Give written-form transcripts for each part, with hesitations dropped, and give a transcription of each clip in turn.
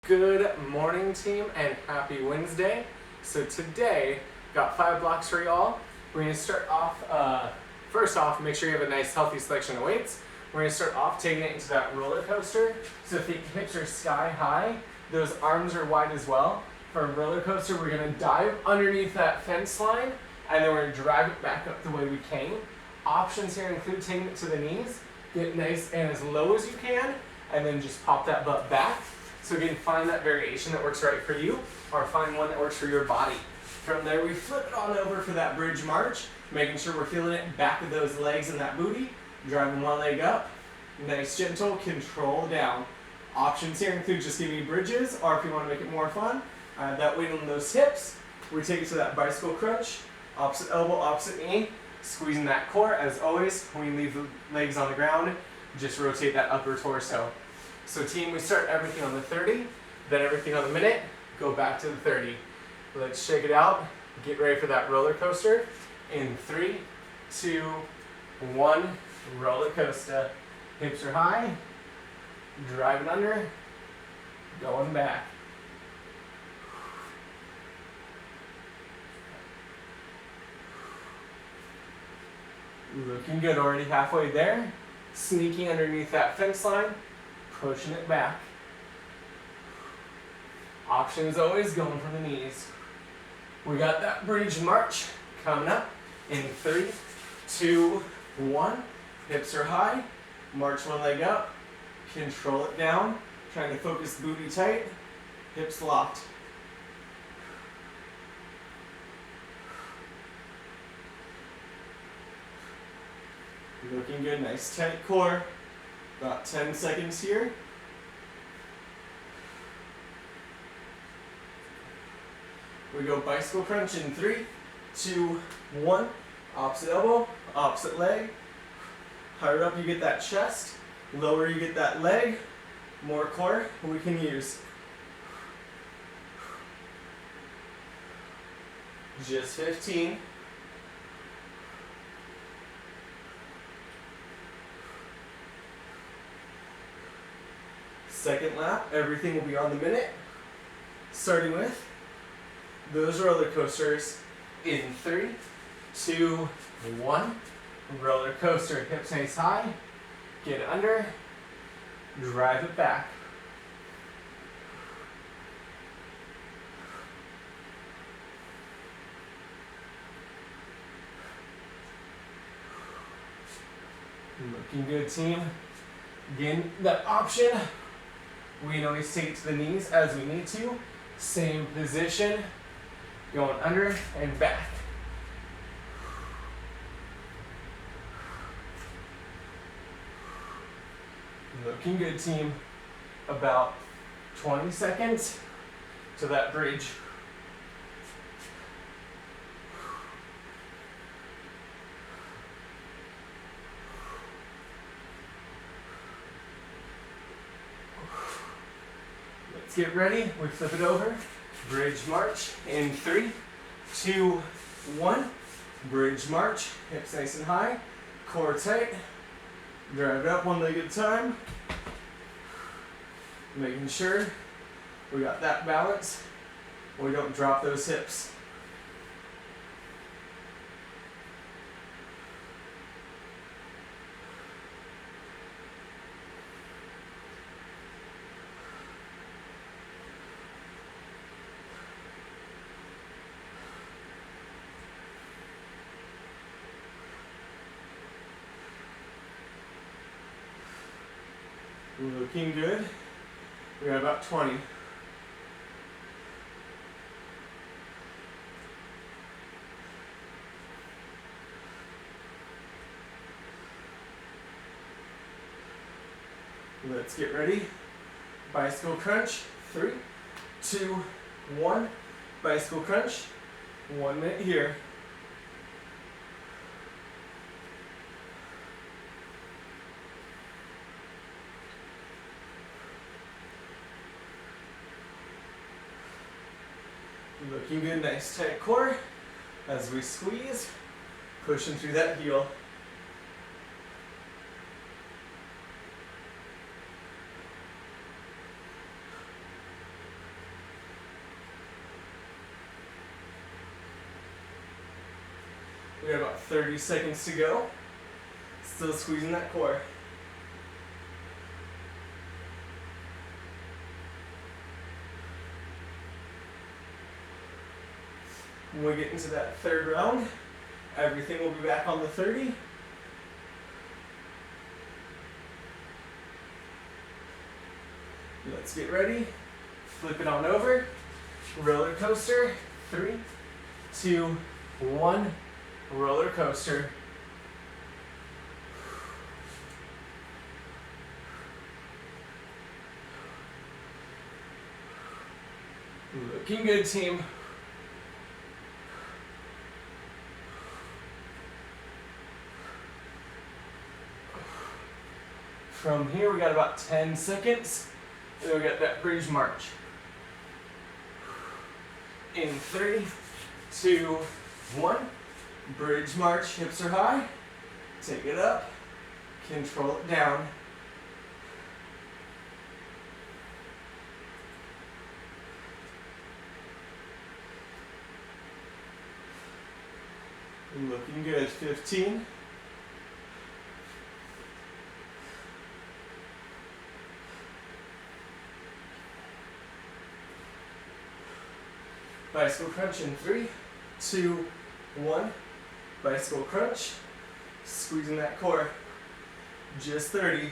Good morning, team, and happy Wednesday. So today, got 5 blocks for y'all. We're going to start off, first off, make sure you have a nice healthy selection of weights. We're going to start off taking it into that roller coaster. So if the hips are sky high, those arms are wide as well. For a roller coaster, we're going to dive underneath that fence line, and then we're going to drag it back up the way we came. Options here include taking it to the knees, get nice and as low as you can, and then just pop that butt back. So again, find that variation that works right for you, or find one that works for your body. From there, we flip it on over for that bridge march, making sure we're feeling it back of those legs and that booty, driving one leg up, nice gentle, control down. Options here include just giving you bridges, or if you want to make it more fun, that weight on those hips, we take it to that bicycle crunch, opposite elbow, opposite knee, squeezing that core. As always, when you leave the legs on the ground, just rotate that upper torso. So team, we start everything on the 30, then everything on the minute, go back to the 30. Let's shake it out, get ready for that roller coaster. In 3, 2, 1, roller coaster. Hips are high, driving under, going back. Looking good, already halfway there. Sneaking underneath that fence line, pushing it back. Options always going for the knees. We got that bridge march coming up in 3, 2, 1. Hips are high, march one leg up, control it down, trying to focus booty tight, hips locked. Looking good, nice tight core. About 10 seconds here. We go bicycle crunch in 3, 2, 1. Opposite elbow, opposite leg. Higher up you get that chest, lower you get that leg. More core we can use. Just 15. Second lap, everything will be on the minute. Starting with those roller coasters in 3, 2, 1. Roller coaster, hips nice high, get under, drive it back. Looking good, team. Again, that option, we can always take it to the knees as we need to. Same position, going under and back. Looking good, team. About 20 seconds to that bridge. Let's get ready. We flip it over. Bridge march in 3, 2, 1. Bridge march. Hips nice and high. Core tight. Drive it up one leg at a time. Making sure we got that balance. We don't drop those hips. Looking good. We got about 20. Let's get ready. Bicycle crunch. 3, 2, 1. Bicycle crunch. 1 minute here. Looking good, nice tight core as we squeeze, pushing through that heel. We got about 30 seconds to go. Still squeezing that core. When we get into that third round, everything will be back on the 30. Let's get ready. Flip it on over. Roller coaster. 3, 2, 1. Roller coaster. Looking good, team. From here, we got about 10 seconds. Then we got that bridge march. In 3, 2, 1. Bridge march, hips are high. Take it up. Control it down. Looking good. 15. Bicycle crunch in 3, 2, 1. Bicycle crunch. Squeezing that core. Just 30.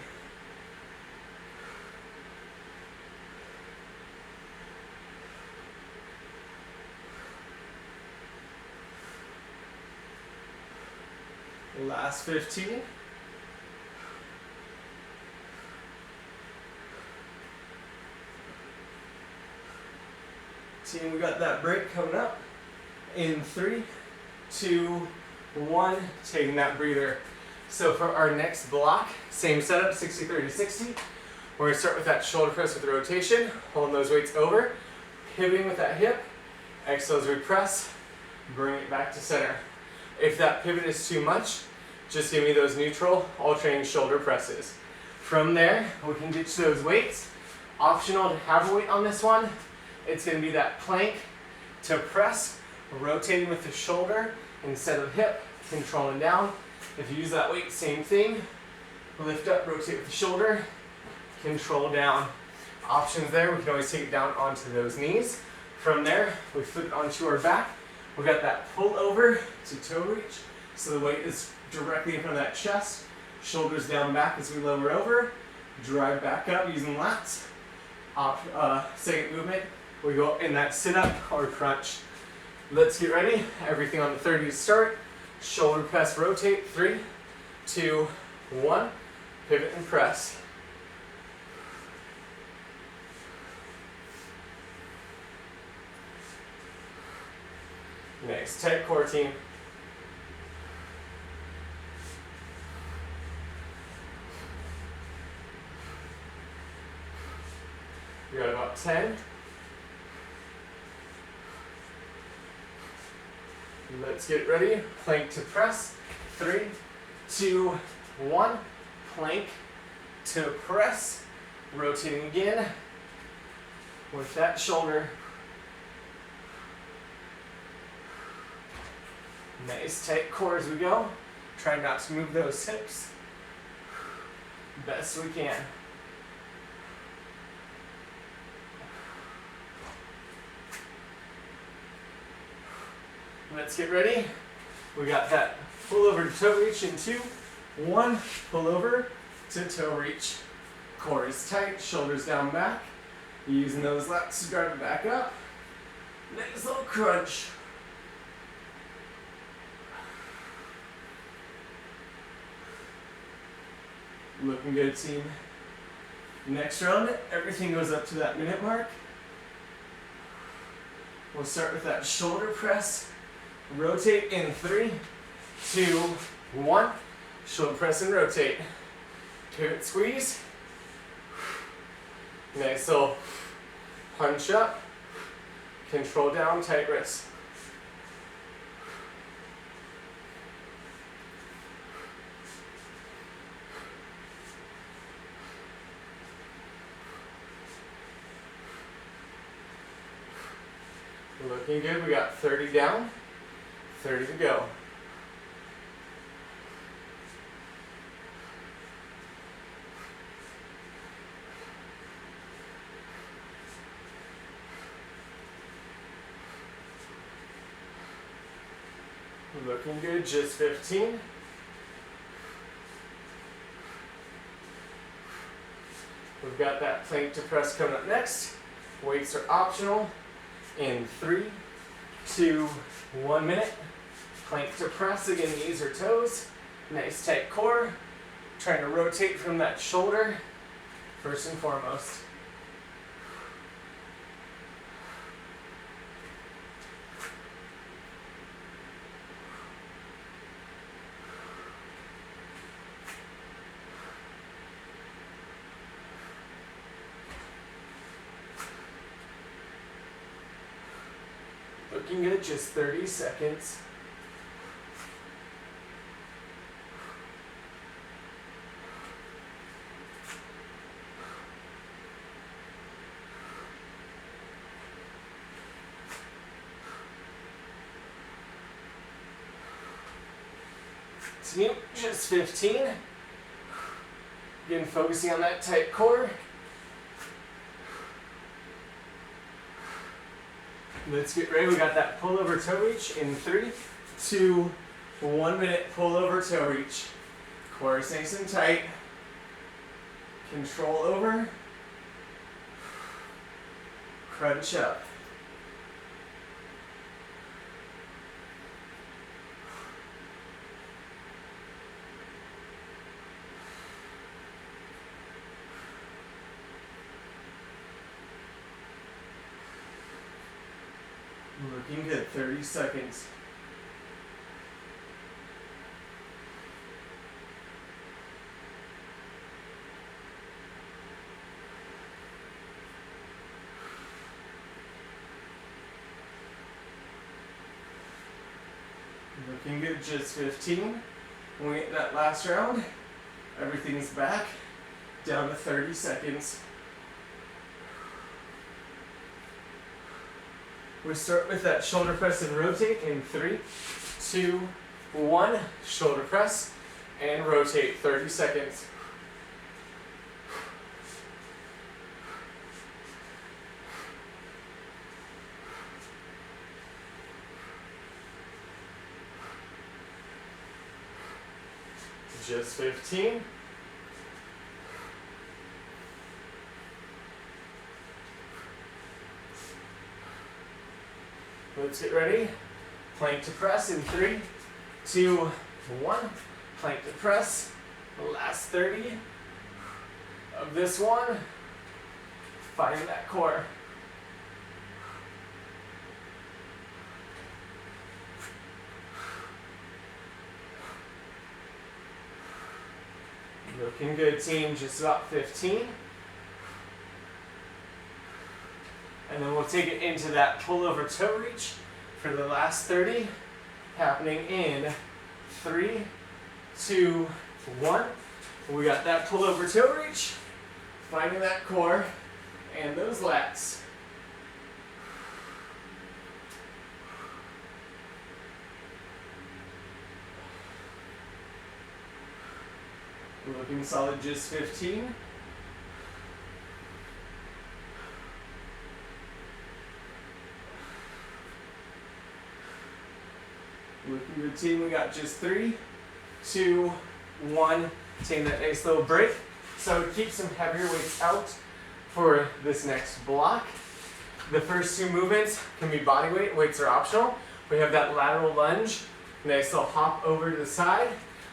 Last 15. Team, we got that break coming up. In 3, 2, 1. Taking that breather. So for our next block, same setup, 60, 30, 60. We're gonna start with that shoulder press with the rotation, holding those weights over, pivoting with that hip. Exhale as we press, bring it back to center. If that pivot is too much, just give me those neutral, alternating shoulder presses. From there, we can ditch those weights. Optional to have a weight on this one. It's going to be that plank to press, rotating with the shoulder instead of hip, controlling down. If you use that weight, same thing. Lift up, rotate with the shoulder, control down. Options there, we can always take it down onto those knees. From there, we flip it onto our back. We got that pull over to toe reach. So the weight is directly in front of that chest. Shoulders down back as we lower over. Drive back up using lats. Second movement, we go in that sit-up or crunch. Let's get ready. Everything on the 30 to start. Shoulder press, rotate. 3, 2, 1. Pivot and press. Nice, tight core, team. We got about 10. Let's get ready. Plank to press. 3, 2, 1. Plank to press. Rotating again with that shoulder. Nice tight core as we go. Try not to move those hips. Best we can. Let's get ready. We got that pull over to toe reach in 2, 1. Pull over to toe reach. Core is tight, shoulders down back. Using those lats to drive it back up. Nice little crunch. Looking good, team. Next round, everything goes up to that minute mark. We'll start with that shoulder press. Rotate in 3, 2, 1. Shoulder press and rotate. Pivot squeeze. Nice little punch up. Control down, tight wrist. Looking good. We got 30 down, 30 to go. Looking good, just 15. We've got that plank to press coming up next. Weights are optional. In 3, 2, 1 minute. Plank to press, again, knees or toes. Nice tight core. Trying to rotate from that shoulder, first and foremost. Looking good, just 30 seconds. Continue, just 15. Again, focusing on that tight core. Let's get ready. We got that pullover toe reach in 3, 2, 1 minute. Pullover toe reach. Core is nice and tight. Control over. Crunch up. Looking good, 30 seconds. Looking good, just 15. When we get that last round, everything's back, down to 30 seconds. We start with that shoulder press and rotate in 3, 2, 1. Shoulder press and rotate, 30 seconds. Just 15. Let's get ready. Plank to press in 3, 2, 1. Plank to press. The last 30 of this one. Find that core. Looking good, team. Just about 15. And then we'll take it into that pullover toe reach for the last 30, happening in 3, 2, 1. We got that pullover toe reach, finding that core and those lats. Looking solid, just 15. Looking good, team. We got just 3, 2, 1. Taking that nice little break. So keep some heavier weights out for this next block. The first 2 movements can be body weight. Weights are optional. We have that lateral lunge. Nice little hop over to the side.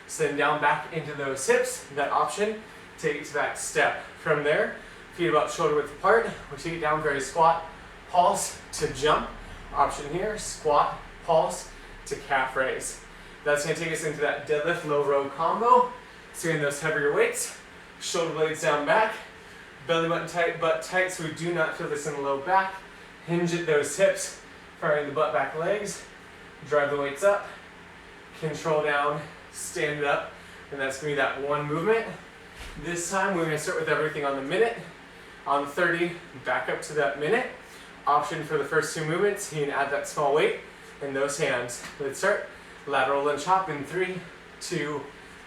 Send down back into those hips. That option. Take it to that step. From there, feet about shoulder width apart. We take it down very squat, pulse to jump. Option here, squat, pulse to calf raise. That's going to take us into that deadlift low row combo. So in those heavier weights, shoulder blades down back, belly button tight, butt tight, so we do not feel this in the low back. Hinge at those hips, firing the butt back legs, drive the weights up, control down, stand it up, and that's going to be that one movement. This time we're going to start with everything on the minute. On 30, back up to that minute. Option for the first 2 movements, you can add that small weight in those hands. Let's start. Lateral lunge hop in 3, 2,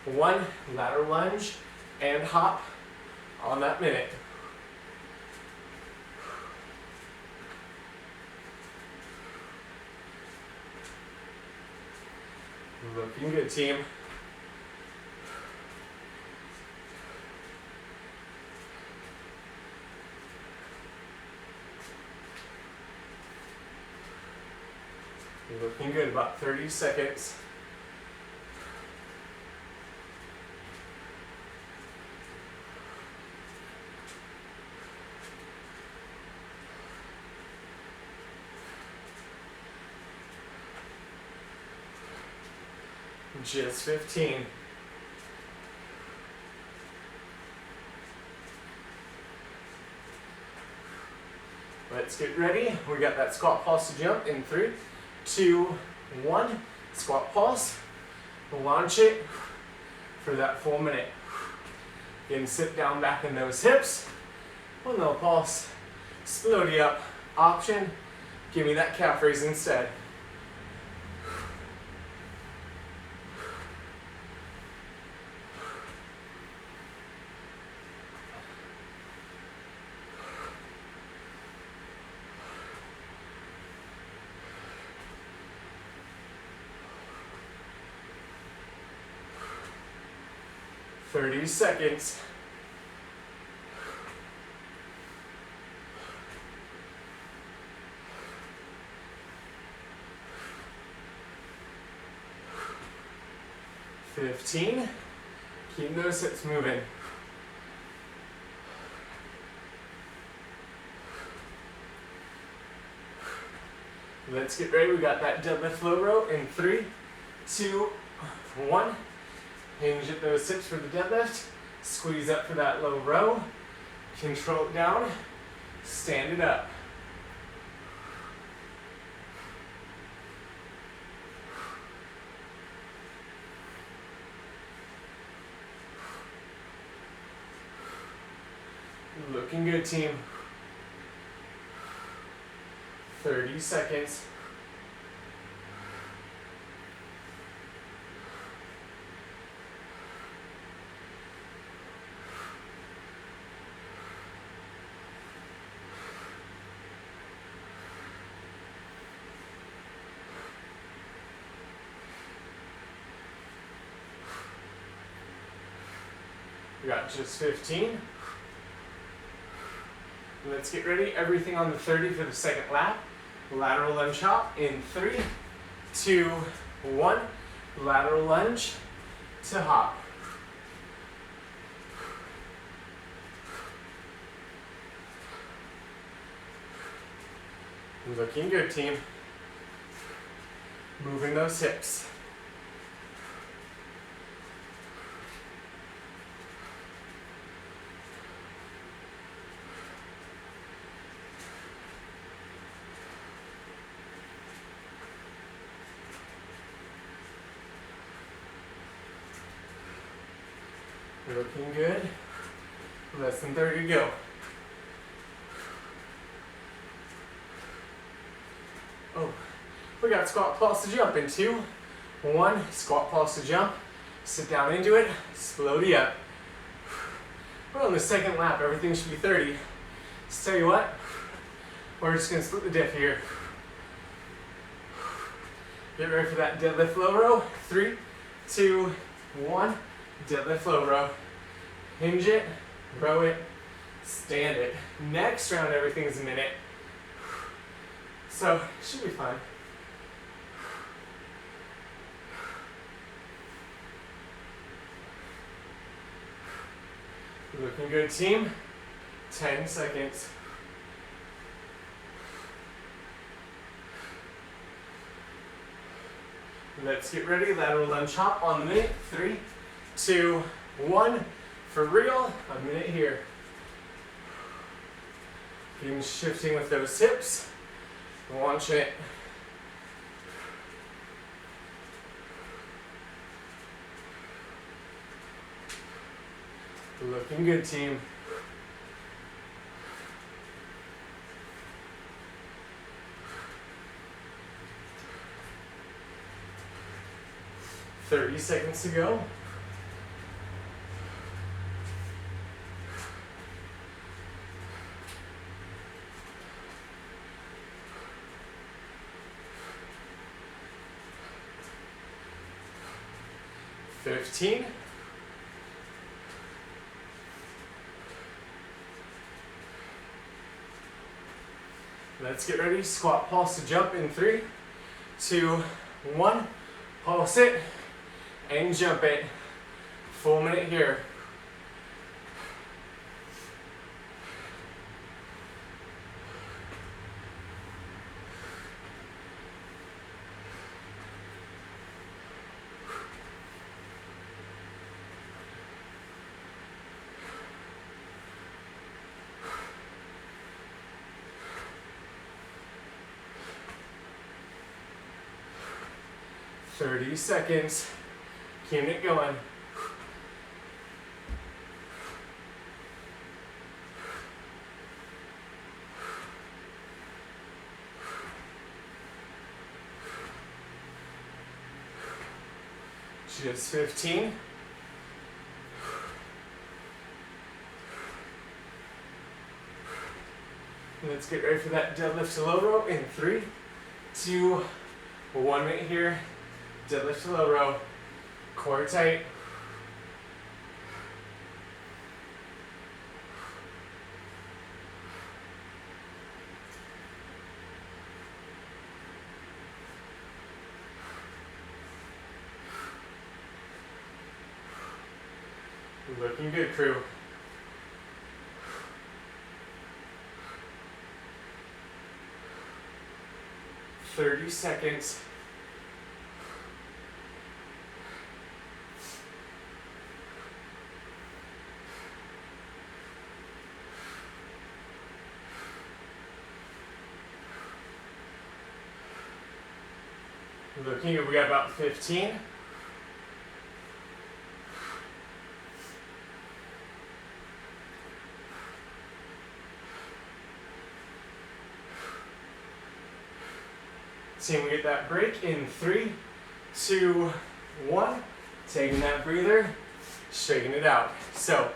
1. Lateral lunge and hop on that minute. Looking good, team. Looking good, about 30 seconds. Just 15. Let's get ready. We got that squat pulse to jump in 3, 2, 1. Squat pulse. Launch it for that full minute. Again, sit down back in those hips. One little pulse. Slowly up. Option. Give me that calf raise instead. Thirty seconds. $15. Keep those hips moving. Let's get ready. We got that deadlift low row in 3, 2, 1. Hinge at those hips for the deadlift. Squeeze up for that low row. Control it down. Stand it up. Looking good, team. 30 seconds. We got just 15. Let's get ready. Everything on the 30 for the second lap. Lateral lunge hop in 3, 2, 1. Lateral lunge to hop. Looking good, team. Moving those hips. Looking good. Less than 30 to go. Oh, we got squat pulse to jump in 2, 1. Squat pulse to jump. Sit down into it. Slowly up. We're on the second lap. Everything should be 30. So tell you what, we're just gonna split the diff here. Get ready for that deadlift low row. 3, 2, 1. Deadlift low row. Hinge it, row it, stand it. Next round, everything's a minute. So, should be fun. Looking good, team. 10 seconds. Let's get ready. Lateral lunge hop on the minute. 3, 2, 1. For real, a minute here. Keep shifting with those hips. Launch it. Looking good, team. $30 seconds to go. 15. Let's get ready. Squat, pulse to jump in 3, 2, 1. Pulse it and jump it. Full minute here. Thirty seconds. Keeping it going. Just 15. Let's get ready for that deadlift to low row in 3, 2, 1 minute here. Deadlift to low row. Core tight. Looking good, crew. Thirty seconds. Looking good, we got about 15. See, we get that break in 3, 2, 1. Taking that breather, shaking it out. So,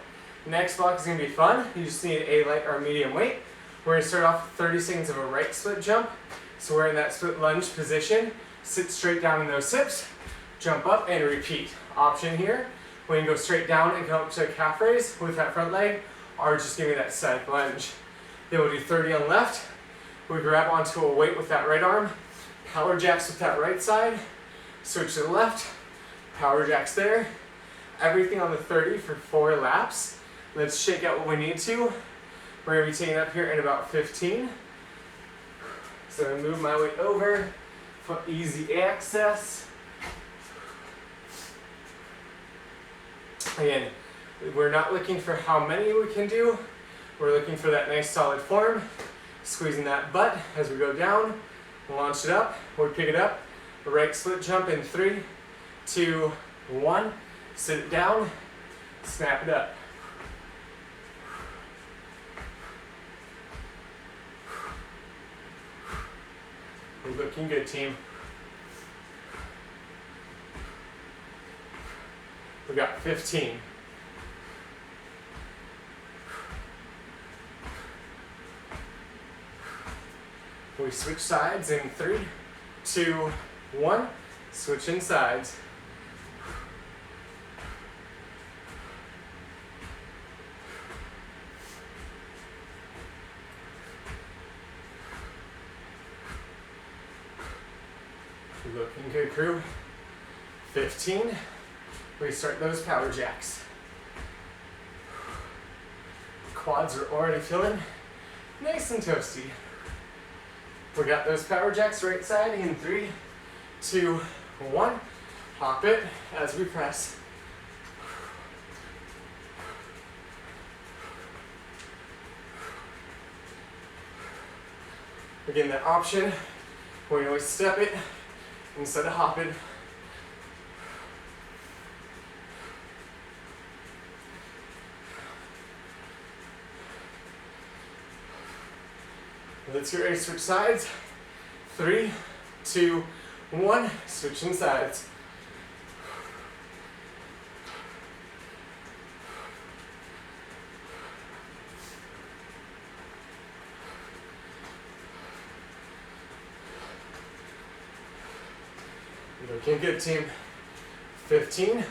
next block is gonna be fun. You just need a light or medium weight. We're gonna start off with 30 seconds of a right split jump. So we're in that split lunge position. Sit straight down in those hips, jump up and repeat. Option here, we can go straight down and come up to a calf raise with that front leg, or just give me that side lunge. Then we'll do 30 on the left. We grab onto a weight with that right arm, power jacks with that right side, switch to the left, power jacks there. Everything on the 30 for 4 laps. Let's shake out what we need to. We're gonna be taking up here in about 15. So I'm gonna move my weight over for easy access. Again, we're not looking for how many we can do. We're looking for that nice solid form. Squeezing that butt as we go down. Launch it up. We pick it up. Right split jump in 3, 2, 1. Sit it down. Snap it up. We're looking good, team. We got 15. We switch sides in 3, 2, 1. Switching sides. Looking good, crew. 15. We start those power jacks. Quads are already feeling nice and toasty. We got those power jacks right side in 3, 2, 1. Hop it as we press. Again, that option, we always step it instead of hopping. Let's get ready to switch sides. 3, 2, 1. Switching sides. Looking good, team. 15.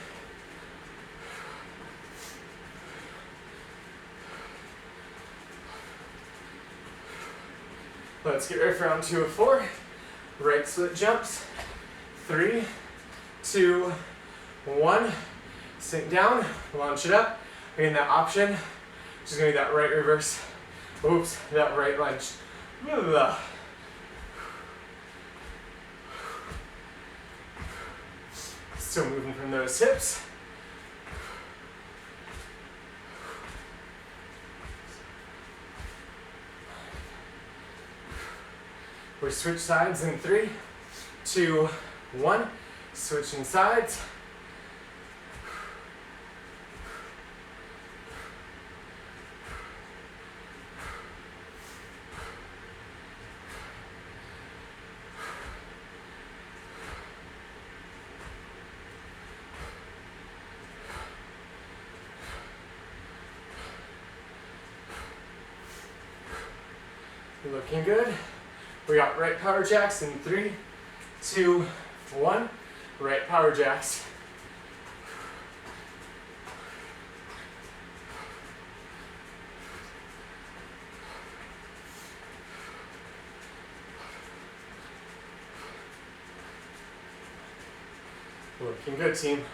Let's get ready for round 2 of 4. Right split jumps. 3, 2, 1. Sink down, launch it up. Again, that option, just gonna be that right reverse. Oops, that right lunge. Still moving from those hips. We switch sides in 3, 2, 1. Switching sides. Looking good. We got right power jacks in 3, 2, 1. Right power jacks. Looking good, team.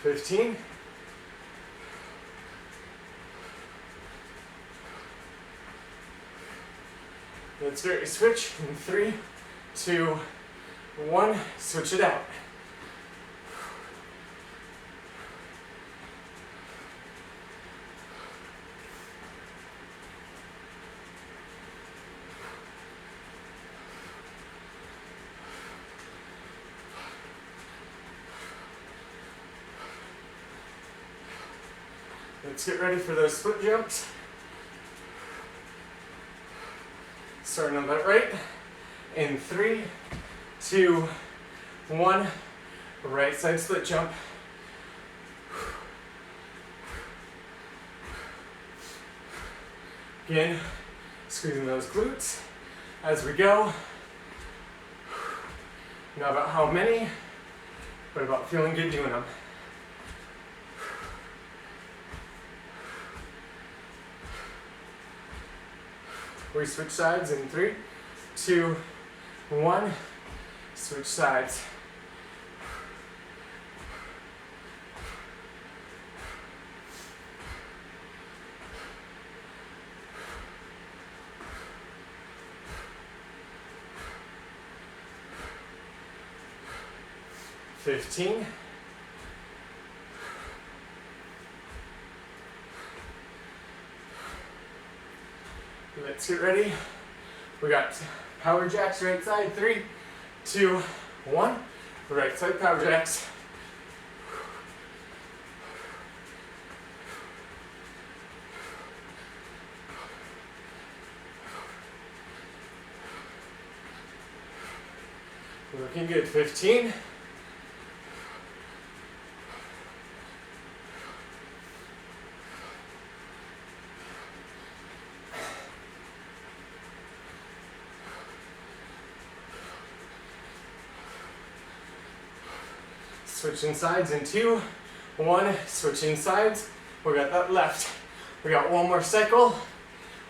15. Let's start your switch in 3, 2, 1. Switch it out. Let's get ready for those split jumps. Starting on that right, in 3, 2, 1, right side split jump. Again, squeezing those glutes as we go. Not about how many, but about feeling good doing them. We switch sides in 3, 2, 1. Switch sides. $15. Let's get ready. We got power jacks right side. 3, 2, 1. Right side power jacks. Looking good. 15. Switching sides in 2, 1, switching sides. We got that left. We got one more cycle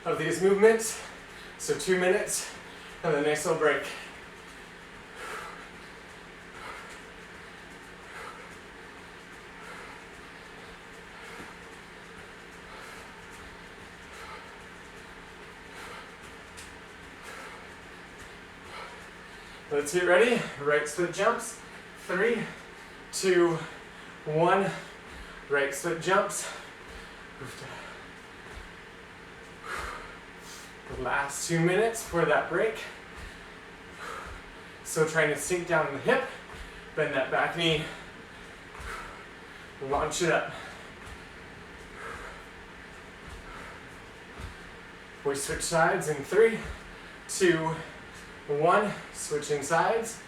of these movements. So 2 minutes and then nice little break. Let's get ready. Right split jumps. 3, 2, 1. Right split jumps. The last 2 minutes for that break. So trying to sink down in the hip, bend that back knee, launch it up. We switch sides in 3, 2, 1. Switching sides.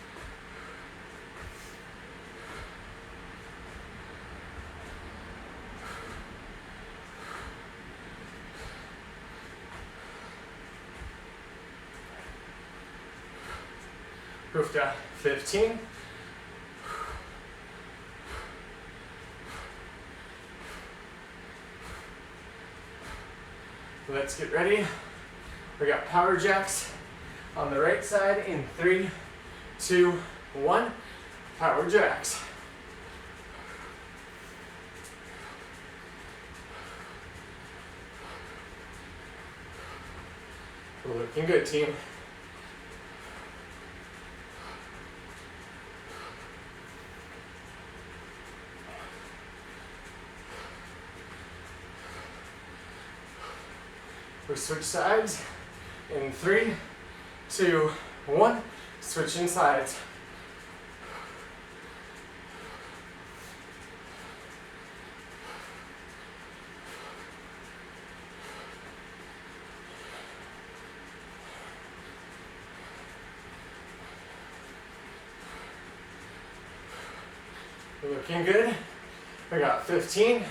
Hoofda 15. Let's get ready We got power jacks on the right side in 3, 2, 1. Power jacks. We're looking good, team. We switch sides in 3, 2, 1. Switching sides. We're looking good. We got 15.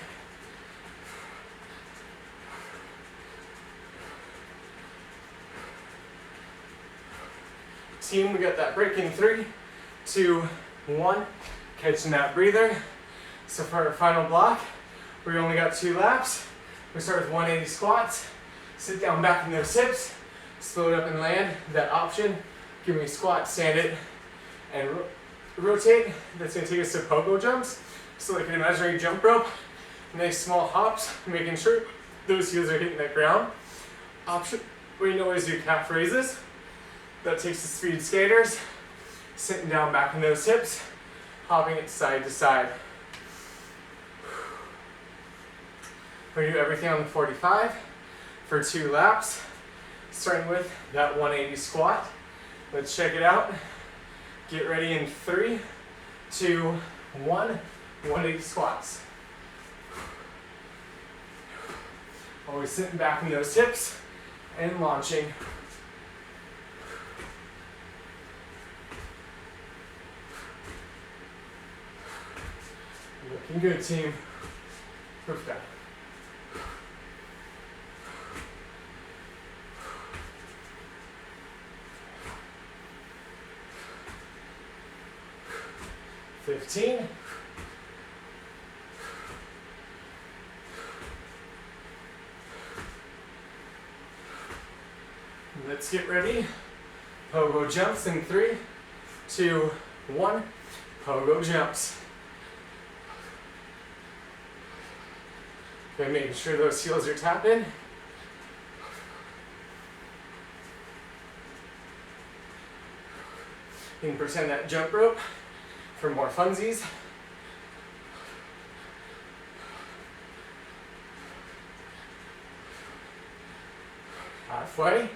Team, we got that break in 3, 2, 1. Catching that breather. So for our final block, we only got 2 laps. We start with 180 squats. Sit down back in those hips. Slow it up and land. That option. Give me squat, stand it, and rotate. That's going to take us to pogo jumps. So like an imaginary jump rope. Nice small hops, making sure those heels are hitting that ground. Option, we can always do calf raises. That takes the speed skaters. Sitting down back in those hips. Hopping it side to side. We do everything on the 45 for 2 laps. Starting with that 180 squat. Let's check it out. Get ready in 3, 2, 1. 180 squats. Always sitting back in those hips and launching. Looking good, team. Proof down. $15. Let's get ready. Pogo jumps in 3, 2, 1. Pogo jumps. Okay, making sure those heels are tapping. You can pretend that jump rope for more funsies. Halfway.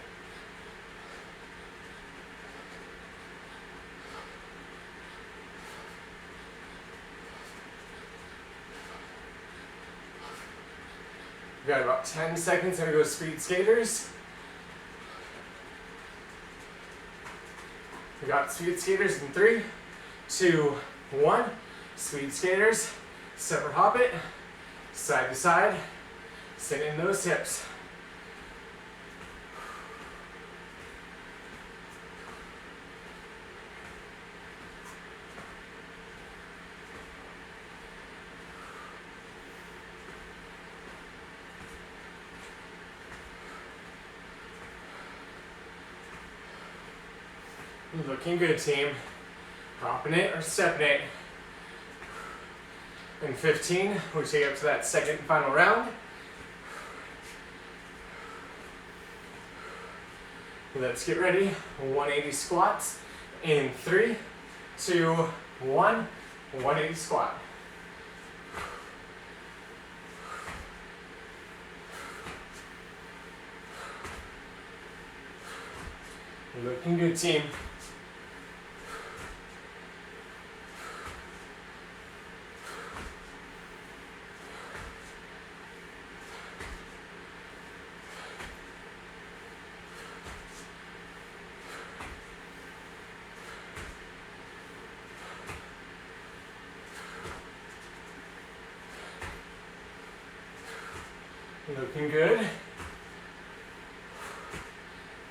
We got about 10 seconds and we go speed skaters. We got speed skaters in 3, 2, 1. Speed skaters. Separate hop it. Side to side. Send in those hips. Looking good, team. Hopping it or stepping it. In 15, we take it up to that second and final round. Let's get ready. 180 squats in 3, 2, 1. 180 squat. Looking good, team. Looking good.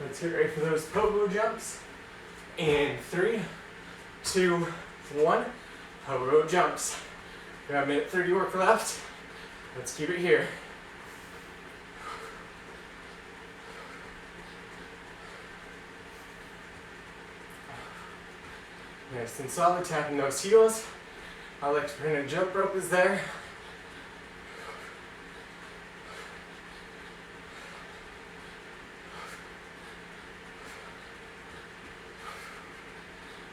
Let's get ready for those pogo jumps. In 3, 2, 1. Pogo jumps. We got a minute 30 work left. Let's keep it here. Nice and solid, tapping those heels. I like to pretend a jump rope is there.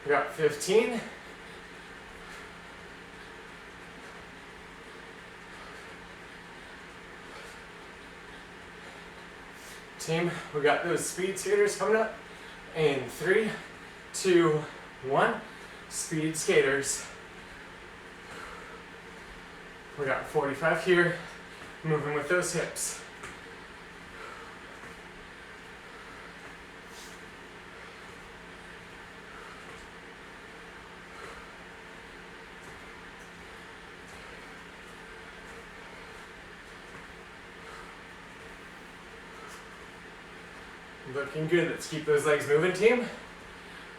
We got 15. Team, we got those speed skaters coming up in 3, 2, 1. Speed skaters. We got 45 here, moving with those hips. Looking good. Let's keep those legs moving, team.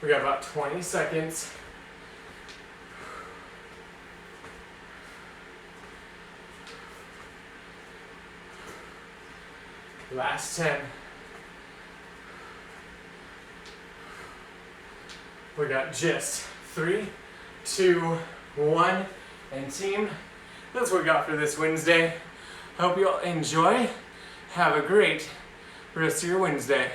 We got about 20 seconds. Last 10. We got just 3, 2, 1. And team, that's what we got for this Wednesday. Hope you all enjoy. Have a great rest of your Wednesday.